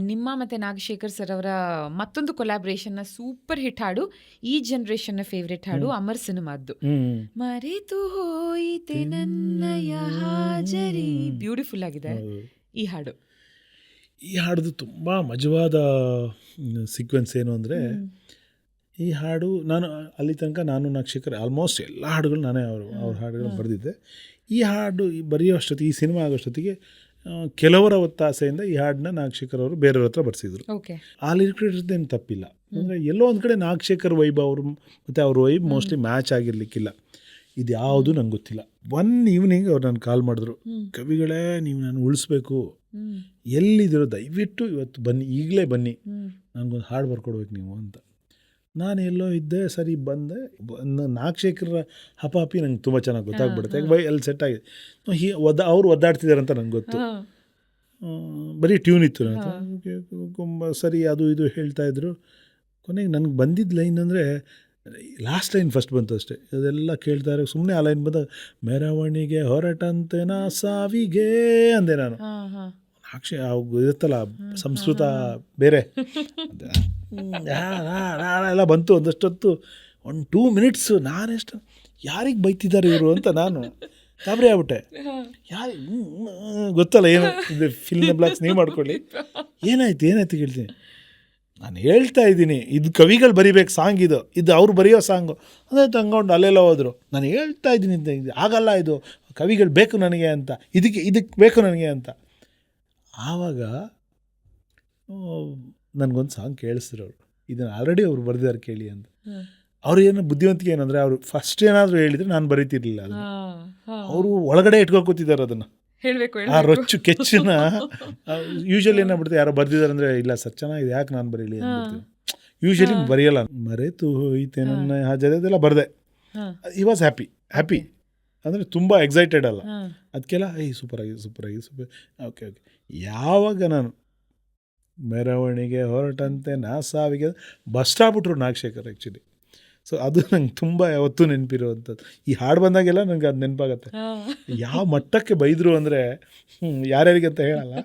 ನಿಮ್ಮ ಮತ್ತು ನಾಗಶೇಖರ್ ಸರ್ ಅವರ ಮತ್ತೊಂದು ಕೊಲಾಬ್ರೇಷನ್ನ ಸೂಪರ್ ಹಿಟ್ ಹಾಡು, ಈ ಜನರೇಷನ್ನ ಫೇವ್ರೆಟ್ ಹಾಡು ಅಮರ್ ಸಿನಿಮಾದ್ದು ಮರೆತು ಹೋಯಿತೆ ನನ್ನಯ ಹಾಜರಿ. ಬ್ಯೂಟಿಫುಲ್ ಆಗಿದೆ ಈ ಹಾಡು. ಈ ಹಾಡ್ದು ತುಂಬ ಮಜವಾದ ಸೀಕ್ವೆನ್ಸ್ ಏನು ಅಂದರೆ, ಈ ಹಾಡು ಅಲ್ಲಿ ತನಕ ನಾನು ನಾಗಶೇಖರ್ ಆಲ್ಮೋಸ್ಟ್ ಎಲ್ಲ ಹಾಡುಗಳು ನಾನೇ ಅವ್ರ ಹಾಡುಗಳು ಬರೆದಿದ್ದೆ. ಈ ಹಾಡು ಬರೆಯೋ ಅಷ್ಟೊತ್ತಿಗೆ, ಈ ಸಿನಿಮಾ ಆಗೋಷ್ಟೊತ್ತಿಗೆ ಕೆಲವರ ಒತ್ತಾಸೆಯಿಂದ ಈ ಹಾಡನ್ನ ನಾಗಶೇಖರ್ ಅವರು ಬೇರೆಯವ್ರ ಹತ್ರ ಬರ್ಸಿದ್ರು. ಆ ಲಿರಿಕ್ರೇಟರ್ದೇನು ತಪ್ಪಿಲ್ಲ, ಅಂದರೆ ಎಲ್ಲೋ ಒಂದು ಕಡೆ ನಾಗಶೇಖರ್ ವೈಬ್ ಅವರು ಮತ್ತು ಅವ್ರ ವೈಬ್ ಮೋಸ್ಟ್ಲಿ ಮ್ಯಾಚ್ ಆಗಿರಲಿಕ್ಕಿಲ್ಲ. ಇದು ಯಾವುದು ನಂಗೆ ಗೊತ್ತಿಲ್ಲ. ಒನ್ ಈವ್ನಿಂಗ್ ಅವ್ರು ನಾನು ಕಾಲ್ ಮಾಡಿದ್ರು, ಕವಿಗಳೇ ನೀವು ನಾನು ಉಳಿಸ್ಬೇಕು, ಎಲ್ಲಿದ್ದೀರೋ ದಯವಿಟ್ಟು ಇವತ್ತು ಬನ್ನಿ, ಈಗಲೇ ಬನ್ನಿ, ನನಗೊಂದು ಹಾಡು ಬರ್ಕೊಡ್ಬೇಕು ನೀವು ಅಂತ. ನಾನು ಎಲ್ಲೋ ಇದ್ದೆ, ಸರಿ ಬಂದೆ. ನಾಗಶೇಖರ ಹಪಾಪಿ ನಂಗೆ ತುಂಬ ಚೆನ್ನಾಗಿ ಗೊತ್ತಾಗ್ಬಿಡುತ್ತೆ, ಎಲ್ಲಿ ಸೆಟ್ ಆಗಿದೆ. ಅವ್ರು ಒದ್ದಾಡ್ತಿದ್ದಾರೆ ಅಂತ ನಂಗೆ ಗೊತ್ತು, ಬರೀ ಟ್ಯೂನ್ ಇತ್ತು ನನ್ನ ಸರಿ, ಅದು ಇದು ಹೇಳ್ತಾಯಿದ್ರು. ಕೊನೆಗೆ ನನಗೆ ಬಂದಿದ್ದ ಲೈನ್ ಅಂದರೆ ಲಾಸ್ಟ್ ಲೈನ್ ಫಸ್ಟ್ ಬಂತು ಅಷ್ಟೇ. ಅದೆಲ್ಲ ಕೇಳ್ತಾ ಇರೋ ಸುಮ್ಮನೆ ಆ ಲೈನ್ ಬಂದಾಗ, ಮೆರವಣಿಗೆ ಹೊರಟಂತೆ ನಾ ಸಾವಿಗೆ ಅಂದೆ ನಾನು. ಇರುತ್ತಲ್ಲ ಸಂಸ್ಕೃತ ಬೇರೆ ಎಲ್ಲ ಬಂತು. ಒಂದಷ್ಟೊತ್ತು 1-2 ಮಿನಿಟ್ಸು ನಾನೆಷ್ಟು ಯಾರಿಗೆ ಬೈತಿದ್ದಾರೆ ಇವರು ಅಂತ ನಾನು ಗಾಬರಿ ಆಗ್ಬಿಟ್ಟೆ. ಗೊತ್ತಲ್ಲ ಏನು ಇದು ಫಿಲ್ಮ್ ಬ್ಲಾಕ್ಸ್ ನೀವು ಮಾಡ್ಕೊಳ್ಳಿ. ಏನಾಯ್ತು ಕೇಳ್ತೀನಿ. ನಾನು ಹೇಳ್ತಾ ಇದ್ದೀನಿ, ಇದು ಕವಿಗಳು ಬರಿಬೇಕು ಸಾಂಗ್, ಇದು ಅವ್ರು ಬರೆಯೋ ಸಾಂಗು ಅದೇ ತಂಗೊಂಡು ಅಲ್ಲೆಲ್ಲ ಹೋದರು. ನಾನು ಹೇಳ್ತಾ ಇದ್ದೀನಿ ಇದು ಆಗಲ್ಲ, ಇದು ಕವಿಗಳು ಬೇಕು ನನಗೆ ಅಂತ, ಇದಕ್ಕೆ ಬೇಕು ನನಗೆ ಅಂತ. ಆವಾಗ ನನಗೊಂದು ಸಾಂಗ್ ಕೇಳಿಸಿದ್ರು ಅವರು, ಇದನ್ನು ಆಲ್ರೆಡಿ ಅವ್ರು ಬರೆದಿದ್ದಾರೆ ಕೇಳಿ ಅಂತ. ಅವ್ರು ಏನೋ ಬುದ್ಧಿವಂತಿಕೆ ಏನಂದರೆ, ಅವರು ಫಸ್ಟ್ ಏನಾದರೂ ಹೇಳಿದರೆ ನಾನು ಬರೀತಿರ್ಲಿಲ್ಲ ಅದನ್ನು. ಅವರು ಒಳಗಡೆ ಇಟ್ಕೊಳ್ಕೊತಿದ್ದಾರೆ ಅದನ್ನು, ಆ ರೊಚ್ಚು ಕೆಚ್ಚನ್ನ. ಯೂಶ್ವಲಿ ಏನಾಗ್ಬಿಡುತ್ತೆ, ಯಾರೋ ಬರೆದಿದ್ದಾರೆ ಅಂದರೆ, ಇಲ್ಲ ಸರ್ ಚೆನ್ನಾಗಿದೆ, ಯಾಕೆ ನಾನು ಬರೀಲಿ ಅಂದ್ಬಿಡ್ತೀವಿ. ಯೂಶ್ವಲಿ ಬರೆಯಲ್ಲ. ಮರೆತು ಹೋಯ್ತೆ ನನ್ನ ಹಾಜರಿ ಅದೆಲ್ಲ ಬರೆದೆ. ಈ ವಾಸ್ ಹ್ಯಾಪಿ ಅಂದರೆ ತುಂಬ ಎಕ್ಸೈಟೆಡ್ ಅಲ್ಲ ಅದಕ್ಕೆಲ್ಲ. Super okay. ಯಾವಾಗ ನಾನು ಮೆರವಣಿಗೆ ಹೊರಟಂತೆ ನಾ ಸಾವಿಗೆ bus stop Nagashekar actually. So ಅದು ನಂಗೆ ತುಂಬ ಯಾವತ್ತೂ ನೆನಪಿರುವಂಥದ್ದು. ಈ ಹಾಡು ಬಂದಾಗೆಲ್ಲ ನನಗೆ ಅದು ನೆನಪಾಗತ್ತೆ. ಯಾವ ಮಟ್ಟಕ್ಕೆ ಬೈದರು ಅಂದರೆ ಯಾರ್ಯಾರಿಗೆ ಅಂತ ಹೇಳಲ್ಲ.